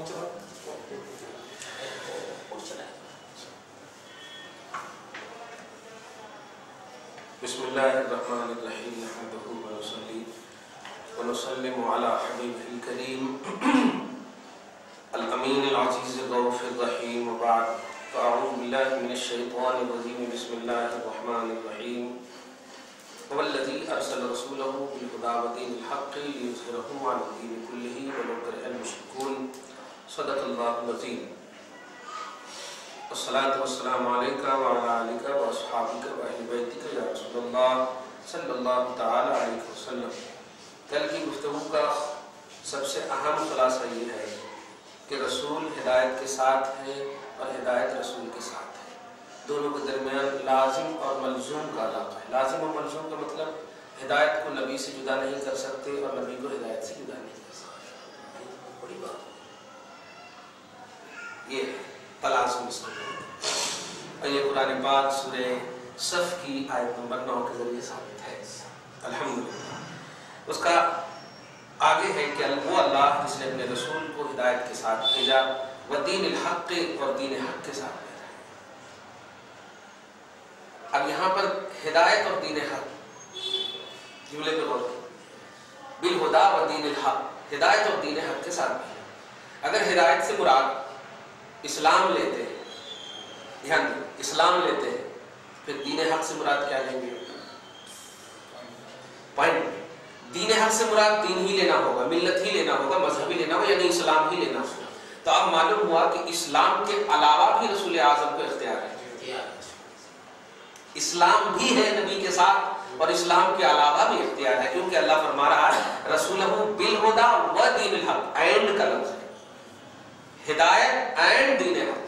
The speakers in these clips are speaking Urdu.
بسم اللہ الرحمن الرحیم نحمده ونصلی ونسلم علی حبیبہ الکریم الامین العزیز الرؤوف الرحیم وبعد فاعوذ باللہ من الشیطان الرجیم بسم اللہ الرحمن الرحیم والذی ارسل رسولہ بالہدی ودین الحق لیظہرہ علی الدین کلہ ولو کرہ المشرکون صدق اللہ العظیم والصلاة والسلام علیکہ وعلی آلکہ واصحابکہ واہل بیتکہ یا رسول اللہ صلی اللہ تعالی علیہ وسلم۔ کل کی گفتگو کا سب سے اہم خلاصہ یہ ہے کہ رسول ہدایت کے ساتھ ہے اور ہدایت رسول کے ساتھ ہے، دونوں کے درمیان لازم اور ملزوم کا علاقہ ہے۔ لازم اور ملزوم کا مطلب ہدایت کو نبی سے جدا نہیں کر سکتے اور نبی کو ہدایت سے جدا نہیں کر سکتے، بڑی بات یہ ہے تلازم اس کو، اور یہ قرآن پاک سورہ صف کی آیت نمبر 9 کے ذریعے ثابت ہے الحمدللہ۔ اس کا آگے ہے کہ وہ اللہ جس نے اپنے رسول کو ہدایت کے ساتھ بھیجا ودین الحق اور دین حق کے ساتھ بھیجا۔ اب یہاں پر ہدایت اور دین حق جملے پہ غور کریں، بالہدا ودین الحق، ہدایت اور دین حق کے ساتھ بھیجا۔ اگر ہدایت سے مراد اسلام لیتے ہیں، دھیان دیں اسلام لیتے ہیں، پھر دین حق سے مراد کیا لیں گے؟ پوائنٹ، دین حق سے مراد دین ہی لینا ہوگا، ملت ہی لینا ہوگا، مذہب ہی لینا ہوگا، یعنی اسلام ہی لینا ہوگا۔ تو اب معلوم ہوا کہ اسلام کے علاوہ بھی رسول اعظم کو اختیار ہے، اسلام بھی ہے نبی کے ساتھ اور اسلام کے علاوہ بھی اختیار ہے، کیونکہ اللہ فرما رہا ہے رسولہ بالہدا ودین الحق، اینڈ کا لفظ ہے، ہدایت اینڈ دین حق،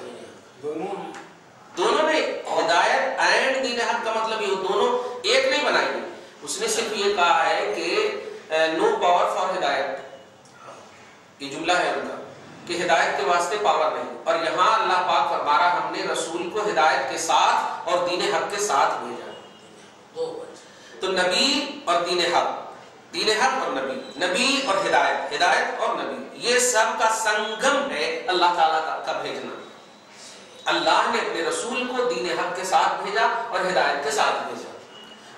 دونوں نے ہدایت اینڈ دین حق کا مطلب یہ دونوں ایک نہیں بنائی گئی۔ اس نے صرف یہ کہا ہے کہ نو پاور فار ہدایت، یہ جملہ ہے ان کا کہ ہدایت کے واسطے پاور نہیں، اور یہاں اللہ پاک فرما رہا ہم نے رسول کو ہدایت کے ساتھ اور دین حق کے ساتھ بھیجا۔ تو نبی اور دین حق، دین حق اور نبی، نبی اور ہدایت، ہدایت اور نبی، یہ سب کا سنگم ہے اللہ تعالیٰ کا بھیجنا۔ اللہ نے اپنے رسول کو دین حق کے ساتھ بھیجا اور ہدایت کے ساتھ بھیجا۔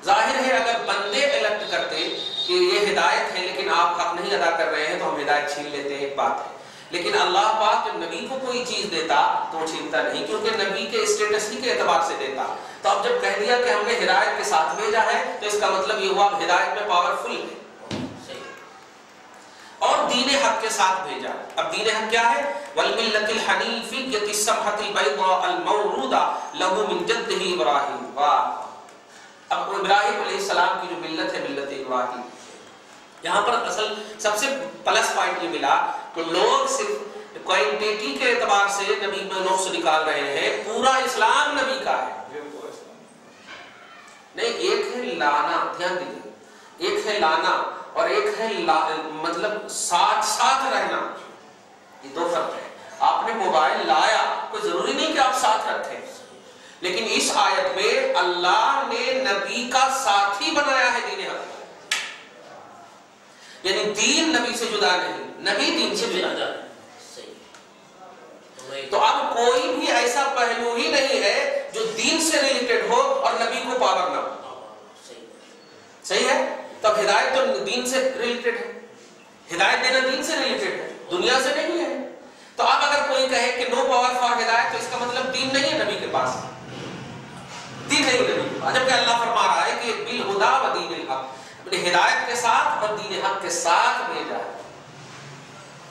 ظاہر ہے اگر بندے الیکٹ کرتے کہ یہ ہدایت ہے لیکن آپ حق نہیں ادا کر رہے ہیں تو ہم ہدایت چھین لیتے ہیں، ایک بات ہے، لیکن اللہ پاک جب نبی کو کوئی چیز دیتا تو وہ چھینتا نہیں، کیونکہ نبی کے اسٹیٹس ہی کے اعتبار سے دیتا۔ تو اب جب کہہ دیا کہ ہم نے ہدایت کے ساتھ بھیجا ہے تو اس کا مطلب یہ ہوا ہدایت میں پاورفل ہے اور دین حق کے ساتھ بھیجا۔ اب دین حق کیا ہے؟ والملۃ الحنیفیۃ السمحۃ البیضاء الموروثہ لہ من جدہ ابراہیم۔ واہ، اب ابراہیم علیہ السلام کی جو ملت ہے، ملت ابراہیم، یہاں پر اصل سب سے پلس پوائنٹ یہ ملا کہ لوگ صرف کوانٹیٹی کے اعتبار سے نبی میں نقص نکال رہے ہیں، پورا اسلام نبی کا ہے۔ نہیں، ایک ہے لانا، دھیان دیجیے، ایک ہے لانا اور ایک ہے مطلب ساتھ ساتھ رہنا، یہ دو فرق ہے۔ آپ نے موبائل لایا، کوئی ضروری نہیں کہ آپ ساتھ رکھیں، لیکن اس آیت میں اللہ نے نبی کا ساتھی بنایا ہے دین حق، یعنی دین نبی سے جدا نہیں، نبی دین سے جدا نہیں۔ تو اب کوئی بھی ایسا پہلو ہی نہیں ہے جو دین سے ریلیٹڈ ہو اور نبی کو پاور نہ ہو، صحیح ہے؟ تب ہدایت تو دین سے ریلیٹڈ ہے، ہدایت دینا دین سے ریلیٹڈ ہے، دنیا سے نہیں ہے۔ تو اب اگر کوئی کہے کہ نو پاور فار ہدایت تو اس کا مطلب دین نہیں ہے نبی کے پاس، دین نہیں نبی کے پاس، جبکہ اللہ فرما رہا ہے کہ بالہدا ودین الحق، اپنے ہدایت کے ساتھ اور دین حق کے ساتھ بھیجا ہے۔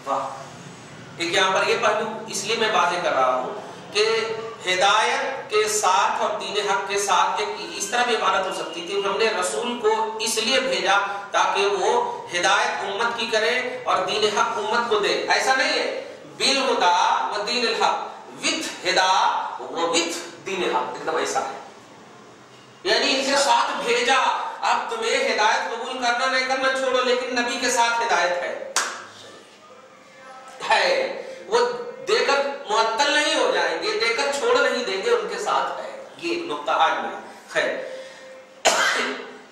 واہ، ایک یہاں پر یہ پہلو اس لیے میں واضح کر رہا ہوں کہ ہدایت کے ساتھ اور دین حق کے ساتھ ایک اس طرح بھی عبارت ہو سکتی تھی، ہم نے رسول کو اس لیے بھیجا تاکہ وہ ہدایت امت کی کرے اور دین حق امت کو دے، ایسا نہیں ہے۔ بالہدا و دین الحق، وتھ ہدا و وتھ دین حق، ایک دم ایسا ہے، یعنی ان کے ساتھ بھیجا۔ اب تمہیں ہدایت قبول کرنا نہیں کرنا چھوڑو، لیکن نبی کے ساتھ ہدایت ہے، وہ دے کر معطل نہیں ہو جائیں گے، دے کر چھوڑ نہیں دیں گے، ان کے ساتھ ہے۔ یہ نقطہ آج میں خیر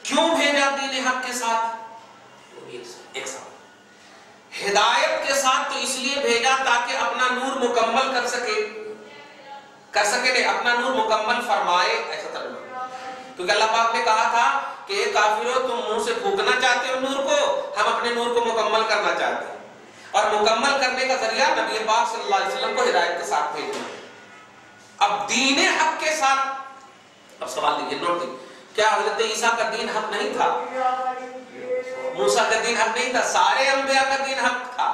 کیوں بھیجا دین حق کے ساتھ؟ ایک ساتھ ہدایت ہدایت کے ساتھ تو اس لیے بھیجا تاکہ اپنا نور مکمل کر سکے نہیں، اپنا نور مکمل فرمائے، ایسا ترجمہ، کیونکہ اللہ پاک نے کہا تھا کہ کافروں تم منہ سے پھونکنا چاہتے ہو نور کو، ہم اپنے نور کو مکمل کرنا چاہتے ہیں، اور مکمل کرنے کا ذریعہ نبی پاک صلی اللہ علیہ وسلم کو ہدایت کے ساتھ بھیجنا۔ اب دین حق کے ساتھ، اب سوال دیکھیے، نوٹ دیکھیے، کیا حضرت عیسیٰ کا دین حق نہیں تھا؟ موسیٰ کا دین حق نہیں تھا؟ سارے انبیاء کا دین حق تھا،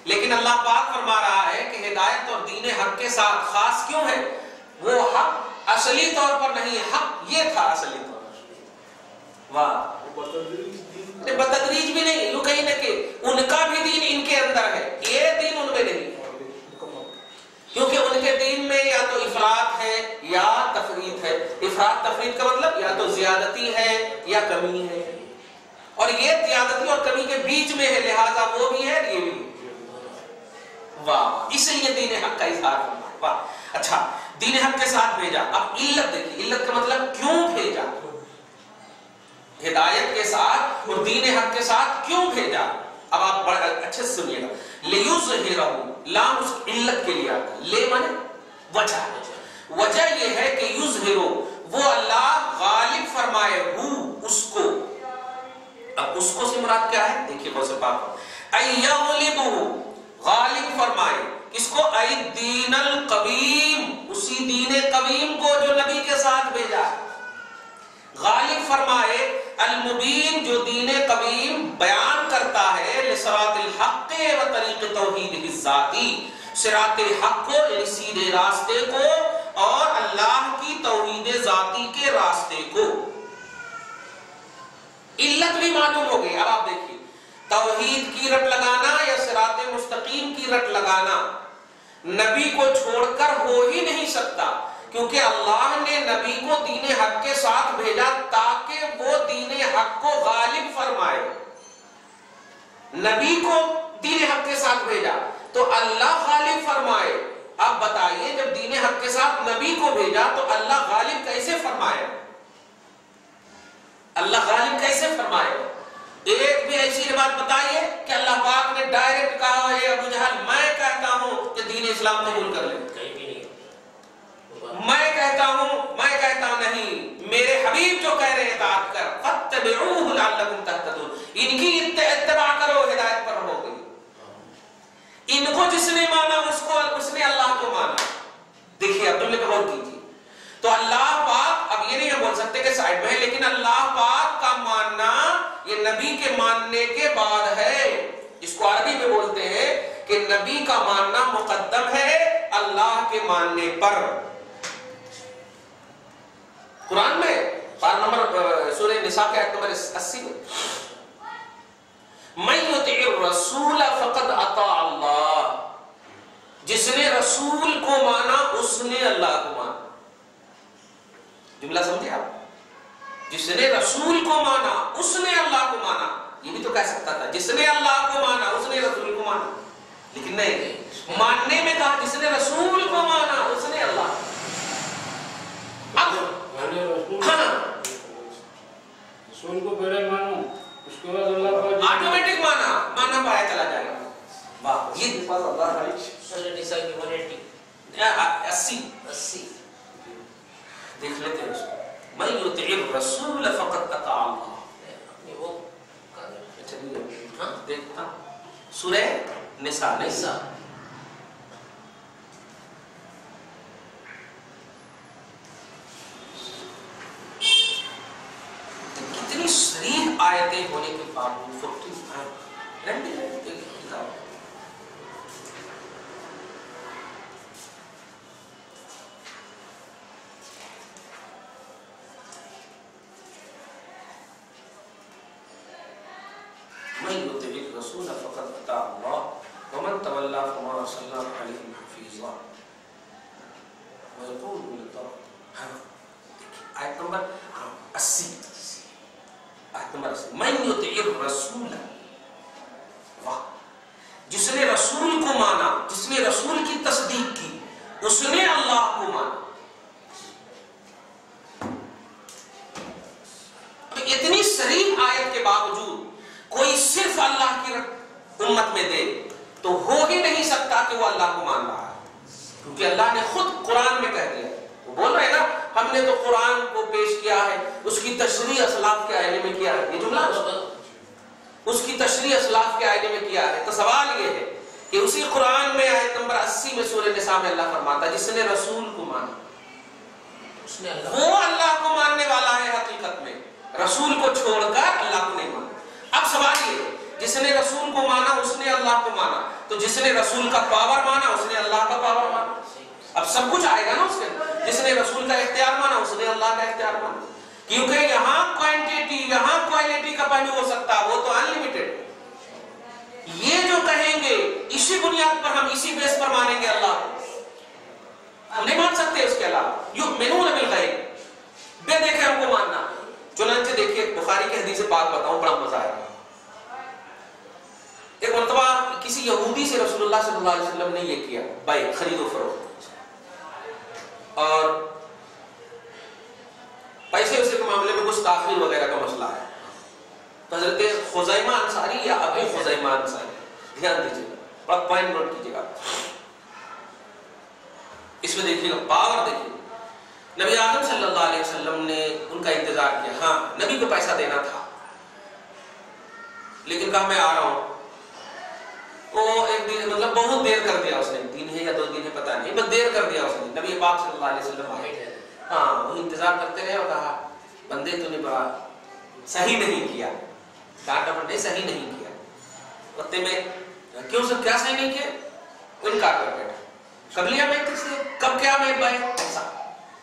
لیکن اللہ پاک فرما رہا ہے کہ ہدایت اور دین حق کے ساتھ خاص کیوں ہے؟ وہ حق اصلی طور پر نہیں، حق یہ تھا اصلی طور پر، واہ، بتدریج بھی نہیں، یوں کہیں نہ کہ ان کا بھی دین ان کے اندر ہے، یہ دین ان میں نہیں، کیونکہ ان کے دین میں یا تو افراط ہے یا تفریط ہے۔ افراط تفریط کا مطلب یا تو زیادتی ہے یا کمی ہے، اور یہ زیادتی اور کمی کے بیچ میں ہے، لہذا وہ بھی ہے یہ بھی، واہ، اس لیے دین حق کا اظہار کرنا، واہ۔ اچھا، دین حق کے ساتھ بھیجا، اب علت دیکھیے، علت کا مطلب کیوں بھیجا، ہدایت کے ساتھ اور دین حق کے ساتھ کیوں بھیجا؟ اب آپ بڑا اچھے سے سنیے گا، لِيُظْهِرَهُ، لام اس علت کے لیے آتا ہے، لے مانے وجہ، وجہ یہ ہے کہ یظہرو، وہ اللہ غالب فرمائے ہو اس کو، اب اس کو سے مراد کیا ہے؟ دیکھیے بہت سے پاک، اَيَغْلِبُهُ، غالب فرمائے کس کو؟ الدین القویم، اسی دین قویم کو جو نبی کے ساتھ بھیجا، غالب فرمائے المبین، جو دین قویم بیان کرتا ہے، لصراط الحق و طریق توحید الذاتی، صراط حق کو یعنی سیدھے راستے کو اور اللہ کی توحید ذاتی کے راستے کو۔ علت بھی معلوم ہو گئی، اب آپ دیکھیے، توحید کی رٹ لگانا یا صراط مستقیم کی رٹ لگانا نبی کو چھوڑ کر ہو ہی نہیں سکتا، کیونکہ اللہ نے نبی کو دین حق کے ساتھ بھیجا تاکہ وہ دین حق کو غالب فرمائے، نبی کو دین حق کے ساتھ بھیجا تو اللہ غالب فرمائے۔ اب بتائیے، جب دین حق کے ساتھ نبی کو بھیجا تو اللہ غالب کیسے فرمائے؟ اللہ غالب کیسے فرمائے؟ ایک بھی ایسی بات بتائیے کہ اللہ پاک نے ڈائریکٹ کہا ہے ابو جہل میں کہتا ہوں کہ دین اسلام قبول کر لیں، میں کہتا ہوں، میں کہتا نہیں، میرے حبیب جو کہہ رہے ہیں اطاعت کر، فاتبعوہ لعلکم تہتدون، ان کی اتباع کرو، ہدایت پر ہو گئی۔ ان کو جس نے مانا اس نے اللہ کو مانا۔ دیکھیے عبداللہ کا غور کیجیے، تو اللہ پاک، اب یہ نہیں ہم بول سکتے کہ سائڈ میں ہے، لیکن اللہ پاک کا ماننا یہ نبی کے ماننے کے بعد ہے، اس کو عربی میں بولتے ہیں کہ نبی کا ماننا مقدم ہے اللہ کے ماننے پر۔ قرآن میں پارہ نمبر سورہ نساء کے آیت نمبر 80 میں، مَن یُطِعِ الرَّسُولَ فَقَدْ أَطَاعَ اللَّهَ، جس نے رسول کو مانا اس نے اللہ کو مانا۔ جملہ سمجھے آپ؟ جس نے رسول کو مانا اس نے اللہ کو مانا، یہ بھی تو کہہ سکتا تھا جس نے اللہ کو مانا اس نے رسول کو مانا، لیکن نہیں، ماننے میں کہا جس نے رسول کو مانا اس نے اللہ۔ اب رسول کو پہلے مانو، اس کے بعد اللہ کو آٹومیٹک مانا پایا چلا جائے گا۔ واہ، یہ سورہ نساء کی 80 دیکھ لیتے ہیں اس کو، مَن یُطِعِ الرَّسُولَ فَقَدْ أَطَاعَ اللَّهَ۔ وہ ہاں دیکھتا سورہ نساء کتنی صریح آیتیں ہونے کے باوجود 45 کتاب مَن یُطِعِ الرَّسُولَ فَقَدْ أَطَاعَ اللَّهَ وَمَن تَوَلَّىٰ فَمَا أَرْسَلْنَاكَ عَلَيْهِمْ حَفِيظًا وَيَقُولُ لِلطَّاغِينَ، آیت نمبر 80، آیت نمبر 80، مَن یُطِعِ الرَّسُولَ، واہ، جس نے رسول کو مانا، جس نے رسول کی تصدیق کی اس نے اللہ کو مانا۔ اتنی صریح آیت کے باوجود کوئی صرف اللہ کی امت میں دے تو ہو ہی نہیں سکتا کہ وہ اللہ کو مان رہا ہے، کیونکہ اللہ نے خود قرآن میں کہہ دیا، وہ بول رہے ہیں نا ہم نے تو قرآن کو پیش کیا ہے، اس کی تشریح اسلاف کے آئینے میں کیا ہے، یہ جملہ اس کی تشریح اسلاف کے آئینے میں کیا ہے۔ تو سوال یہ ہے کہ اسی قرآن میں آیت نمبر 80 میں سورہ نساء میں اللہ فرماتا ہے جس نے رسول کو مانا وہ اللہ کو ماننے والا ہے، حقیقت میں رسول کو چھوڑ کر اللہ کو نہیں مانا۔ اب سوال یہ ہے جس نے رسول کو مانا اس نے اللہ کو مانا، تو جس نے رسول کا پاور مانا اس نے اللہ کا پاور مانا۔ اب سب کچھ آئے گا نا اس کے، جس نے رسول کا اختیار مانا اس نے اللہ کا اختیار مانا، کیونکہ یہاں کوانٹیٹی یہاں کوالٹی کا پہلو ہو سکتا ہے، وہ تو انلیمیٹڈ۔ یہ جو کہیں گے اسی بنیاد پر ہم اسی بیس پر مانیں گے اللہ کو، ہم نہیں مان سکتے اس کے علاوہ۔ یؤمنون بالغیب، بے دیکھے ہم کو ماننا۔ چنانچہ دیکھیے بخاری کی حدیث پاک بتاؤں، بڑا مزہ آئے گا۔ ایک مرتبہ کسی یہودی سے رسول اللہ صلی اللہ علیہ وسلم نے یہ کیا، بھائی خرید و فروخت، اور پیسے ویسے کے معاملے میں کچھ تاخیر وغیرہ کا مسئلہ ہے۔ تو حضرت خزیمہ انصاری یا ابو خزیمہ انصاری، دھیان دیجیے گا، پوائنٹ نوٹ کیجیے گا، اس میں دیکھیے گا پاور دیکھیے۔ نبی اعظم صلی اللہ علیہ وسلم نے ان کا انتظار کیا، ہاں نبی کو پیسہ دینا تھا، لیکن کہا میں آ رہا ہوں۔ وہ ایک دن مطلب بہت دیر کر دیا اس نے، 1 دن ہے یا 2 دن ہے پتہ نہیں، بس دیر کر دیا اس نے۔ نبی پاک صلی اللہ علیہ وسلم آئے، ہاں وہ انتظار کرتے رہے اور کہا بندے تو نے بڑا صحیح نہیں کیا، کہا بندے صحیح نہیں کیا، وقتے میں کیوں سب کیا صحیح نہیں کیا؟ انکار کر بیٹھا، کب لیا میں کس سے، کب کیا میں بھائی ایسا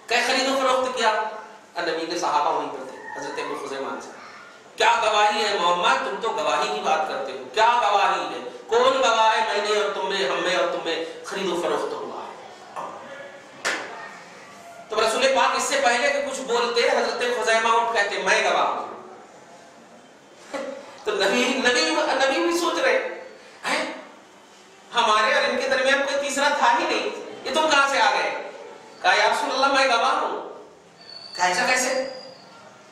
کہ خرید و فروخت کیا؟ نبی کے صحابہ وہیں پر تھے، حضرت ابو خزیمہ سے کیا گواہی ہے محمد، تم تو گواہی کی بات کرتے ہو، کیا گواہی ہے، کون گواہ ہے میں نے اور تم میں، ہم میں اور تم میں خرید و فروخت ہوا ہے؟ تو رسول پاک اس سے پہلے کہ کچھ بولتے حضرت خزیمہ اٹھ کہتے میں گواہ ہوں۔ تو نبی بھی سوچ رہے ہیں ہمارے اور ان کے درمیان کوئی تیسرا تھا ہی نہیں، یہ تم کہاں سے آ گئے؟ کہا یا رسول اللہ میں گواہ ہوں۔ کہا ایسا کیسے،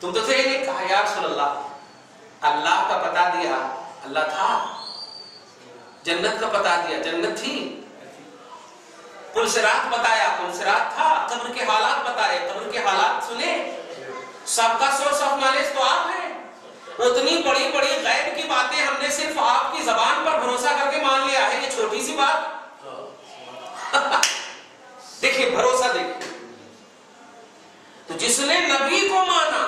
تم تو تھے ہی نہیں؟ کہا یا رسول اللہ اللہ کا پتہ دیا، اللہ تھا، جنت کا پتہ دیا، جنت تھی، پلسرات بتایا، پلسرات تھا، قبر کے حالات بتائے، قبر کے حالات سنے، سب کا سورس آف نالج تو آپ ہیں، اتنی بڑی بڑی غیب کی باتیں ہم نے صرف آپ کی زبان پر بھروسہ کر کے مان لیا ہے، یہ چھوٹی سی بات۔ دیکھیے بھروسہ دیکھیے، تو جس نے نبی کو مانا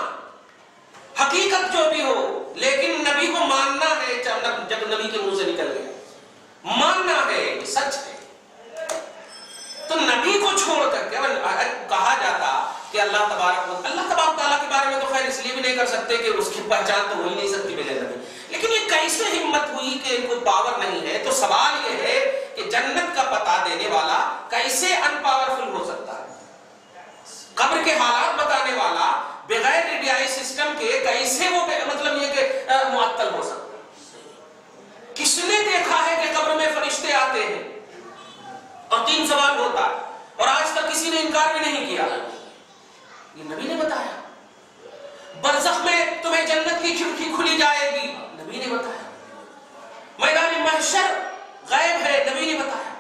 حقیقت جو بھی ہو، لیکن نبی کو ماننا ہے، جب نبی کے منہ سے نکل گیا ماننا ہے، سچ ہے، تو نبی کو چھوڑ کر کے کہا جاتا کہ اللہ تبارک تعالیٰ کے بارے میں تو خیر اس لیے بھی نہیں کر سکتے کہ اس کی پہچان تو ہو ہی نہیں سکتی میرے نبی، لیکن یہ کیسے ہمت ہوئی کہ ان کو پاور نہیں ہے؟ تو سوال یہ ہے کہ جنت کا پتہ دینے والا کیسے ان پاورفل ہو سکتا ہے؟ قبر کے حالات بتانے والا بغیر ریڈیائی سسٹم کے کیسے وہ مطلب یہ کہ معطل ہو سکتا ہے؟ کس نے دیکھا ہے کہ قبر میں فرشتے آتے ہیں اور 3 سوال ہوتا ہے اور آج تک کسی نے انکار بھی نہیں کیا؟ یہ نبی نے بتایا۔ برزخ میں تمہیں جنت کی کھڑکی کھلی جائے گی، نبی نے بتایا۔ میدان محشر غیب ہے، نبی نے بتایا۔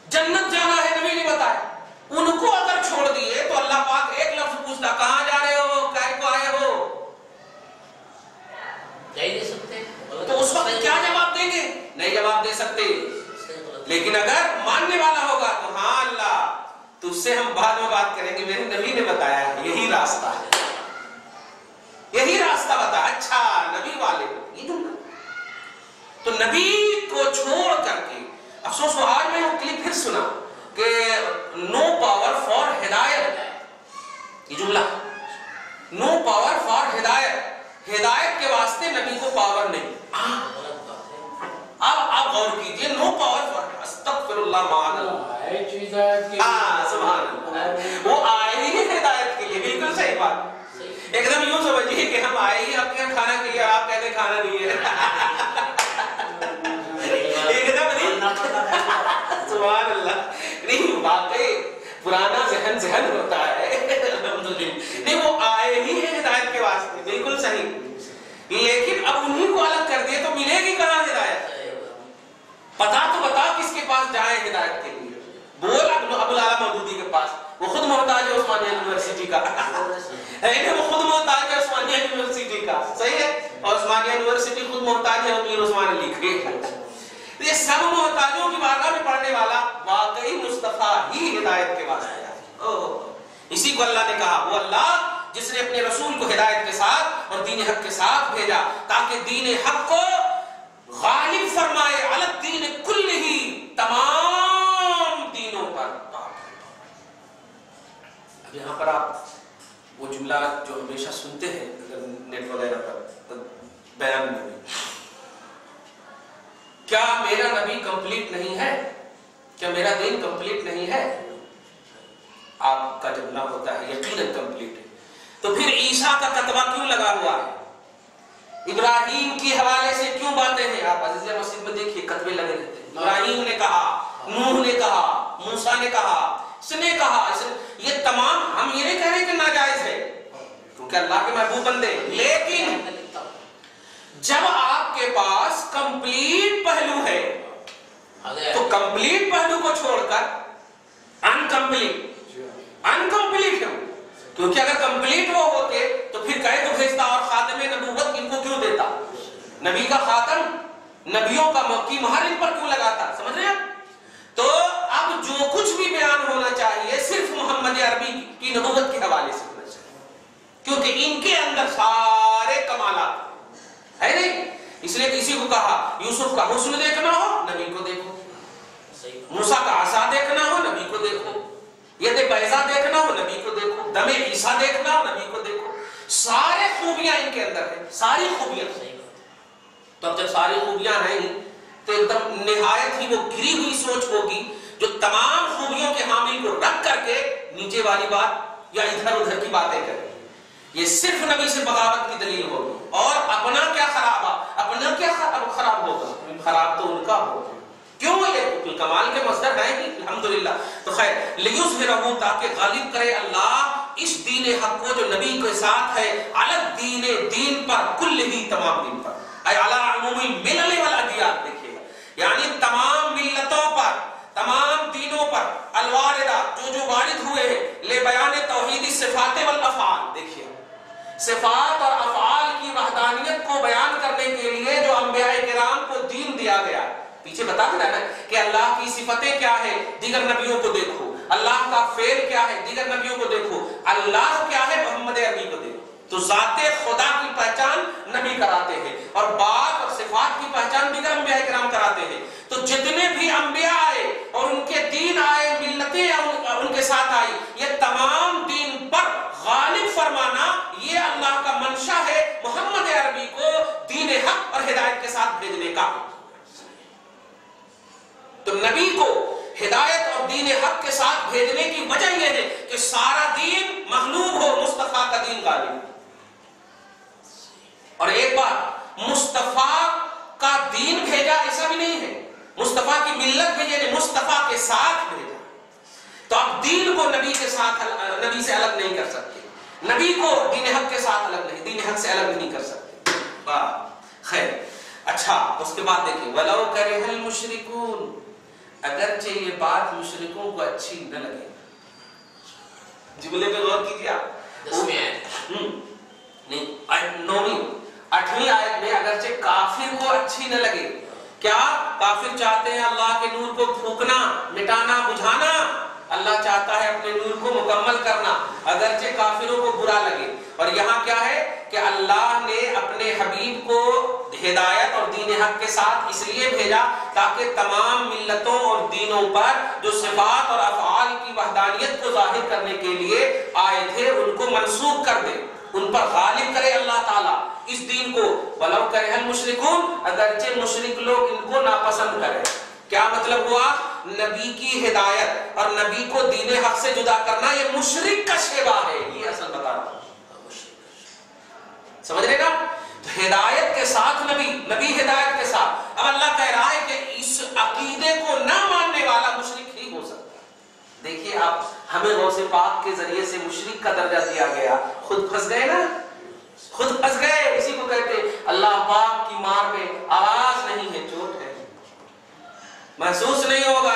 جنت جانا ہے، نبی نے بتایا۔ ان کو اگر چھوڑ دیے تو اللہ پاک ایک لفظ پوچھتا کہاں جا رہے ہو، کہے کو آئے ہو، نہیں دے سکتے، تو اس وقت کیا جواب دیں گے؟ نہیں جواب دے سکتے۔ لیکن اگر ماننے والا ہوگا تو ہاں اللہ تجھ سے ہم بعد میں بات کریں گے، میرے نبی نے بتایا یہی راستہ ہے، یہی راستہ بتا۔ اچھا نبی والے یہ جملہ، تو نبی کو چھوڑ کر کے افسوس ہو، آج میں وہ کلپ پھر سنا کہ نو پاور فار ہدایت، یہ جملہ نو پاور فار ہدایت، ہدایت کے واسطے نبی کو پاور نہیں۔ اب آپ غور کیجئے، نو پاور فار، استغفر اللہ معاذ اللہ، سبحان اللہ، وہ آئے ہی ہدایت کے لیے، بالکل صحیح بات۔ ایک دم یوں سمجھیے کہ ہم آئے ہی آپ کے کھانا کے لیے، آپ کہتے کھانا نہیں ہے، ایک دم نہیں، سبحان اللہ، نہیں واقعی پرانا ذہن ہوتا ہے، نہیں وہ آئے ہی ہے ہدایت کے واسطے، بالکل صحیح۔ لیکن اب انہی کو الگ کر دیا تو ملے گی کہاں ہدایت؟ پتہ پاس جائیں ہدایت کے لیے. بول ابو العلا مودودی کے پاس, وہ خود محتاج ہے عثمانیہ یونیورسٹی کا. وہ خود محتاج ہے عثمانیہ یونیورسٹی کا, صحیح ہے, اور عثمانیہ یونیورسٹی خود محتاج ہے امیر عثمان علی کے. یہ سب محتاجوں کی بارگاہ میں پڑھنے والا واقعی مصطفیٰ ہی ہدایت کے واسطے ہے. اسی کو اللہ نے کہا وہ اللہ جس نے اپنے رسول کو ہدایت کے ساتھ اور دین حق کے ساتھ بھیجا تاکہ دین حق کو غالب فرمائے علی الدین کلہ, تمام دینوں پر. اب یہاں پر آپ وہ جملہ جو ہمیشہ سنتے ہیں اگر نیٹ وغیرہ پر بیان میں, کیا میرا نبی کمپلیٹ نہیں ہے, کیا میرا دین کمپلیٹ نہیں ہے؟ آپ کا جملہ ہوتا ہے یقیناً کمپلیٹ ہے. تو پھر عیسیٰ کا کتبہ کیوں لگا ہوا ہے, ابراہیم کی حوالے سے کیوں باتیں ہیں؟ آپ عزیزِ مسجد میں دیکھیے کتبے لگے رہتے ہیں. ابراہیم نے کہا, نوح نے کہا, موسیٰ نے کہا, اس نے کہا, یہ تمام. ہم یہ نہیں کہہ رہے کہ ناجائز ہے کیونکہ اللہ کے محبوب بندے, لیکن جب آپ کے پاس کمپلیٹ پہلو ہے تو کمپلیٹ پہلو کو چھوڑ کر انکمپلیٹ ہے, کیونکہ اگر کمپلیٹ وہ ہوتے تو پھر کہے تو بھیجتا اور خاتم نبوت ان کو کیوں دیتا, نبی کا خاتم, نبیوں کا کی مہر ان پر کیوں لگاتا, سمجھ رہے ہیں؟ تو اب جو کچھ بھی بیان ہونا چاہیے صرف محمد عربی کی نبوت کے حوالے سے ہونا چاہیے, کیونکہ ان کے اندر سارے کمالات ہے نہیں. اس لیے کسی کو کہا یوسف کا حسن دیکھنا ہو نبی کو دیکھو, موسیٰ کا عصا دیکھنا ہو نبی کو دیکھو, ید بیضا دیکھنا ہو نبی کو دیکھو, دم عیسیٰ دیکھنا ہو نبی کو دیکھو. سارے خوبیاں ان کے اندر ہیں, ساری خوبیاں. تو اب جب ساری خوبیاں ہیں تو ایک دم نہایت ہی وہ گری ہوئی سوچ ہوگی جو تمام خوبیوں کے حامل کو رکھ کر کے نیچے والی بات یا ادھر ادھر کی باتیں کرے. یہ صرف نبی سے بغاوت کی دلیل ہوگی. اور اپنا کیا خراب ہوگا, خراب تو ان کا ہوگا. کیوں؟ یہ کمال کے مصدر ہیں ہی الحمدللہ. تو خیر لیظہرہ, تاکہ غالب کرے اللہ اس دین حق کو جو نبی کے ساتھ ہے, علی الدین, دین پر, کل ہی, تمام دین پر, اے علی عموم الملل والادیان. دیکھیے گا یعنی تمام ملتوں پر, تمام دینوں پر, الواردہ جو وارد ہوئے ہیں, لے بیان توحید الصفات والافعال. دیکھیے صفات اور افعال کی وحدانیت کو بیان کرنے کے لیے جو انبیاء کرام کو دین دیا گیا. پیچھے بتا دیا نا کہ اللہ کی صفتیں کیا ہے, دیگر نبیوں کو دیکھو. اللہ کا فعل کیا ہے, دیگر نبیوں کو دیکھو. اللہ کیا ہے, محمد عربی کو دیکھو. تو ذات خدا کی پہچان نبی کراتے ہیں اور بات اور صفات کی پہچان دیگر انبیاء کرام کراتے ہیں. تو جتنے بھی انبیاء آئے اور ان کے دین آئے, ملتیں ان کے ساتھ آئی, یہ تمام دین پر غالب فرمانا یہ اللہ کا منشا ہے محمد عربی کو دین حق اور ہدایت کے ساتھ بھیجنے کا. تو نبی کو ہدایت اور دین حق کے ساتھ بھیجنے کی وجہ یہ ہے کہ سارا دین مغلوب ہو, مصطفیٰ کا دین غالب ہو. اور ایک بات, مصطفیٰ کا دین بھیجا ایسا بھی نہیں ہے, مصطفیٰ کی ملت بھیجے نہیں, مصطفیٰ کے ساتھ بھیجا. تو آپ دین کو نبی کے ساتھ, نبی سے الگ نہیں کر سکتے, نبی کو دین حق کے ساتھ الگ نہیں, دین حق سے الگ نہیں کر سکتے. خیر اچھا, اس کے بعد دیکھیں وَلَوْ كَرِهَ الْمُشْرِكُونَ, اگرچہ یہ بات مشرکوں کو اچھی نہ لگے. جملے پہ غور کیجیے آپ. 8ویں آیت میں اگرچہ کافر کو اچھی نہ لگے. کیا کافر چاہتے ہیں اللہ کے نور کو پھونکنا, مٹانا, بجھانا. اللہ چاہتا ہے اپنے نور کو مکمل کرنا, اگرچہ کافروں کو برا لگے. اور یہاں کیا ہے کہ اللہ نے اپنے حبیب کو ہدایت اور دین حق کے ساتھ اس لیے بھیجا تاکہ تمام ملتوں اور دینوں پر جو صفات اور افعال کی وحدانیت کو ظاہر کرنے کے لیے آئے تھے ان کو منسوخ کر دے, ان پر غالب کرے اللہ تعالیٰ اس دین کو. وَلَوْ كَرِهَ الْمُشْرِكُونَ, اگرچہ مشرک لوگ ان کو ناپسند کریں. کیا مطلب ہوا؟ نبی کی ہدایت اور نبی کو دین حق سے جدا کرنا یہ مشرک کا شیوا ہے. یہ اصل بتا رہا ہوں, سمجھ رہے نا. ہدایت کے ساتھ نبی ہدایت کے ساتھ. اب اللہ کہہ رہا ہے کہ اس عقیدے کو نہ ماننے والا مشرک ہی ہو سکتا. دیکھیے آپ, ہمیں غوث پاک کے ذریعے سے مشرک کا درجہ دیا گیا, خود پھنس گئے نا, خود پھنس گئے. اسی کو کہتے اللہ پاک کی مار میں آواز نہیں ہے, چوٹ ہے, محسوس نہیں ہوگا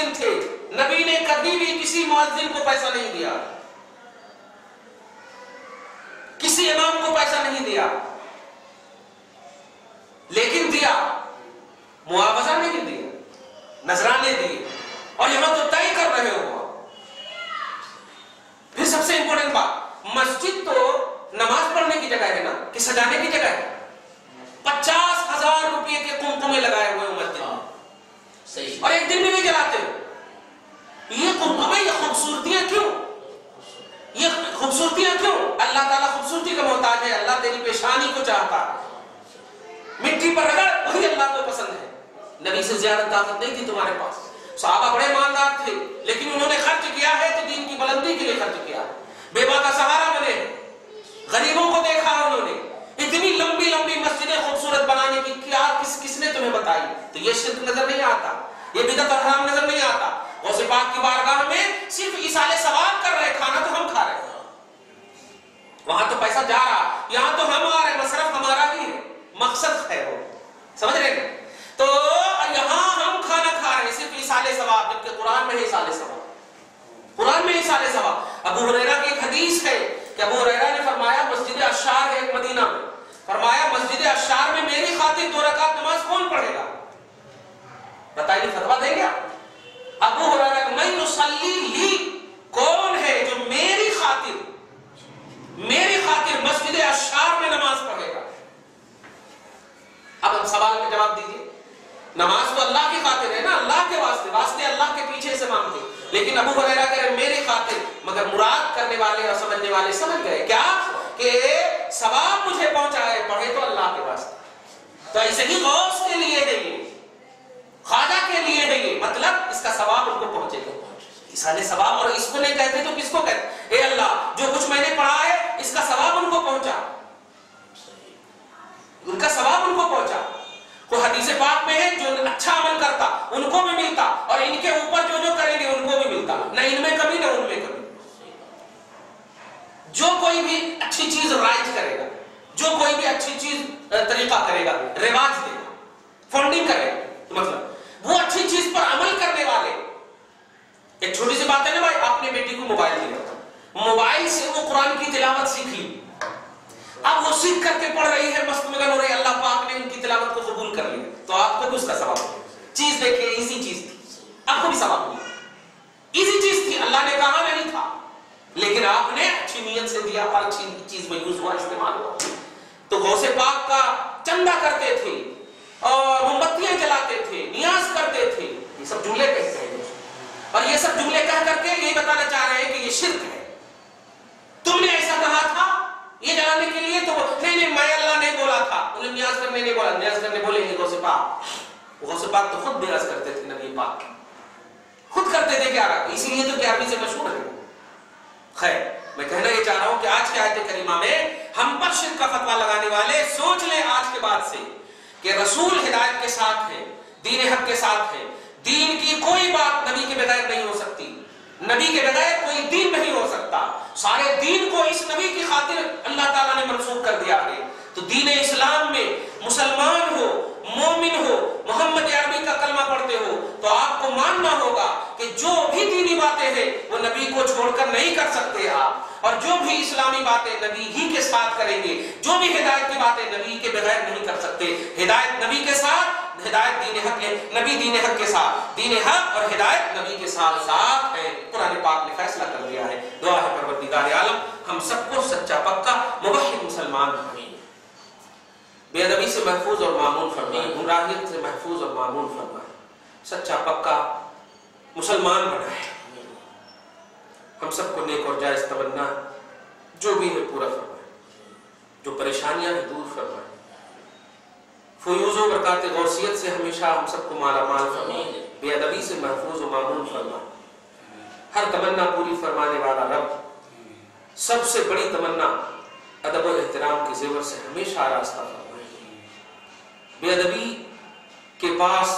مؤذن تھے، نبی نے کبھی بھی کسی مؤذن کو پیسہ نہیں دیا، کسی امام کو پیسہ نہیں دیا، لیکن دیا معاوضہ نہیں دیا، نذرانے دیے، اور یہاں تو طے کر رہے ہو۔ پھر سب سے امپورٹنٹ بات، مسجد تو نماز پڑھنے کی جگہ ہے نا کہ سجانے کی جگہ ہے؟ 50,000 روپے کے قمقمے لگائے ہوئے ہو مسجد، اور ایک دن میں بھی جلاتے ہو۔ یہ قمقمے، یہ خوبصورتیاں کیوں؟ یہ خوبصورتیاں کیوں؟ اللہ تعالیٰ خوبصورتی کا محتاج ہے، اللہ تیری پیشانی کو چاہتا ہے، مٹی پر رگڑ وہی اللہ کو پسند ہے۔ نبی سے زیادہ طاقت نہیں تھی تمہارے پاس، صحابہ بڑے مالدار تھے، لیکن انہوں نے خرچ کیا ہے تو دین کی بلندی کے لیے خرچ کیا، بیوہ کا سہارا بنے، غریبوں کو دیکھا انہوں نے۔ اتنی لمبی لمبی مسجدیں خوبصورت بنانے کی کیا کس نے تمہیں بتائی؟ تو یہ شرک نظر نہیں آتا، یہ بدعت اور حرام نظر نہیں آتا۔ غوث پاک کی بارگاہ میں صرف ایصال ثواب کر رہے، کھانا تو ہم کھا رہے ہیں، وہاں تو پیسہ جا رہا، یہاں تو ہم آ رہے، مصرف ہمارا ہی ہے، مقصد ہے وہ، سمجھ رہے ہیں؟ تو یہاں ہم کھانا کھا رہے ہیں صرف ایصال ثواب، جبکہ قرآن میں ہے ایصال ثواب، قرآن میں ایصال ثواب۔ ابو ہریرہ کی ایک حدیث ہے کہ ابو ہریرہ نے فرمایا، مسجد عشار ہے ایک مدینہ میں، فرمایا مسجد عشار میں میری خاطر 2 رکعت نماز کون پڑھے گا؟ بتائیے، فتویٰ دیں گے آپ؟ ابو ہریرہ کہ من یصلی لی، کون ہے جو میری خاطر مسجد عشار میں نماز پڑھے گا؟ اب ہم سوال کا جواب دیجیے، نماز تو اللہ کی خاطر ہے نا، اللہ کے واسطے اللہ کے پیچھے سے مانگتے، لیکن ابو ہریرہ کہہ رہے میری خاطر، مگر مراد کرنے والے اور سمجھنے والے سمجھ گئے کیا کہ ثواب مجھے پہنچائے، پڑھے تو اللہ کے واسطے۔ تو ایسے ہی غوث کے لیے ہے یہ، خواجہ کے لیے ہے یہ، مطلب اس کا ثواب ان کو پہنچے گا، ایصال ثواب۔ اور اس کو نہیں کہتے تو کس کو کہتے؟ اے اللہ جو کچھ میں نے پڑھا ہے اس کا ثواب ان کو پہنچا، ان کا ثواب ان کو پہنچا۔ تو حدیث پاک میں ہے جو اچھا عمل کرتا ان کو بھی ملتا، اور ان کے اوپر جو کریں گے ان کو بھی ملتا، نہ ان میں کمی نہ ان میں کمی۔ جو کوئی بھی اچھی چیز رائج کرے گا، جو کوئی بھی اچھی چیز طریقہ کرے گا، رواج دے گا، فنڈنگ کرے گا، تو مطلب وہ اچھی چیز پر عمل کرنے والے۔ ایک چھوٹی سی بات ہے نا بھائی، آپ نے بیٹی کو موبائل دیا، موبائل سے وہ قرآن کی تلاوت سیکھ لی، اب وہ سیکھ کر کے پڑھ رہی ہے، مست مگن ہو رہی ہے، اللہ پاک نے ان کی تلاوت کو قبول کر لیا، تو آپ کو بھی اس کا ثواب ہے۔ چیز دیکھیں، ایزی چیز تھی، آپ کو بھی ثواب ملا، ایزی چیز تھی، اللہ نے کہا نہیں تھا، لیکن آپ نے اچھی نیت سے دیا اور اچھی چیز میں یوز ہوا، استعمال ہوا۔ تو غوث پاک کا چندہ کرتے تھے اور موم بتیاں جلاتے تھے، نیاز کرتے تھے، یہ سب جملے کہتے ہیں، اور یہ سب جملے کہہ کر کے یہی بتانا چاہ رہے ہیں کہ یہ شرک ہے۔ تم نے ایسا کہا تھا یہ جلانے کے لیے، تو نہیں میں اللہ نے بولا تھا، انہیں نیاز کرنے نہیں بولا، نیاز کرنے بولے ہیں غوث پاک تو خود نیاز کرتے تھے، نبی پاک خود کرتے تھے 11، اسی لیے تو 11ویں سے مشہور ہے۔ خیر، میں کہنا یہ چاہ رہا ہوں کہ آج کے آیت کریمہ میں ہم پر شرک کا فتویٰ لگانے والے سوچ لیں آج کے بعد سے کہ رسول ہدایت کے ساتھ ہے، دین حق کے ساتھ ہے، دین کی کوئی بات نبی کے بغیر نہیں ہو سکتی، نبی کے بغیر کوئی دین نہیں ہو سکتا، سارے دین کو اس نبی کی خاطر اللہ تعالیٰ نے منسوخ کر دیا ہے۔ تو دین اسلام میں مسلمان ہو، مومن ہو، محمد عربی کا کلمہ پڑھتے ہو، تو آپ کو ماننا ہوگا کہ جو بھی دینی باتیں ہیں وہ نبی کو چھوڑ کر نہیں کر سکتے آپ، اور جو بھی اسلامی باتیں نبی ہی کے ساتھ کریں گے، جو بھی ہدایت کی باتیں نبی کے بغیر نہیں کر سکتے۔ ہدایت نبی کے ساتھ، ہدایت دین حق ہے، نبی دین حق کے ساتھ، دین حق اور ہدایت نبی کے ساتھ ساتھ ہے۔ قرآن پاک نے فیصلہ کر دیا ہے۔ دعا ہے پروردگار عالم ہم سب کو سچا پکا موحد مسلمان بنائے، بے ادبی سے محفوظ اور معمون فرمائے، گمراہیت سے محفوظ اور معمون فرمائے، سچا پکا مسلمان بنائے۔ ہم سب کو نیک اور جائز تمنا جو بھی ہے پورا فرمائے، جو پریشانیاں ہیں دور فرمائے، فیوز و برکات غوثیت سے ہمیشہ ہم سب کو مالا مال فرمائے، بے ادبی سے محفوظ و معمون فرمائے، ہر تمنا پوری فرمانے والا رب سب سے بڑی تمنا ادب و احترام کے زیور سے ہمیشہ راستہ فرمائے، بے ادبی کے پاس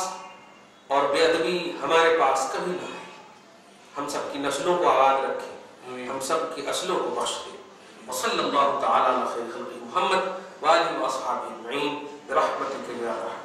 اور بے ادبی ہمارے پاس کبھی نہ آئے، ہم سب کی نسلوں کو آباد رکھے، ہم سب کی اصلوں کو بخش دے۔ وصلی اللہ تعالی علی خیر خلق محمد وآلہ واصحابہ اجمعین برحمتک یا ارحم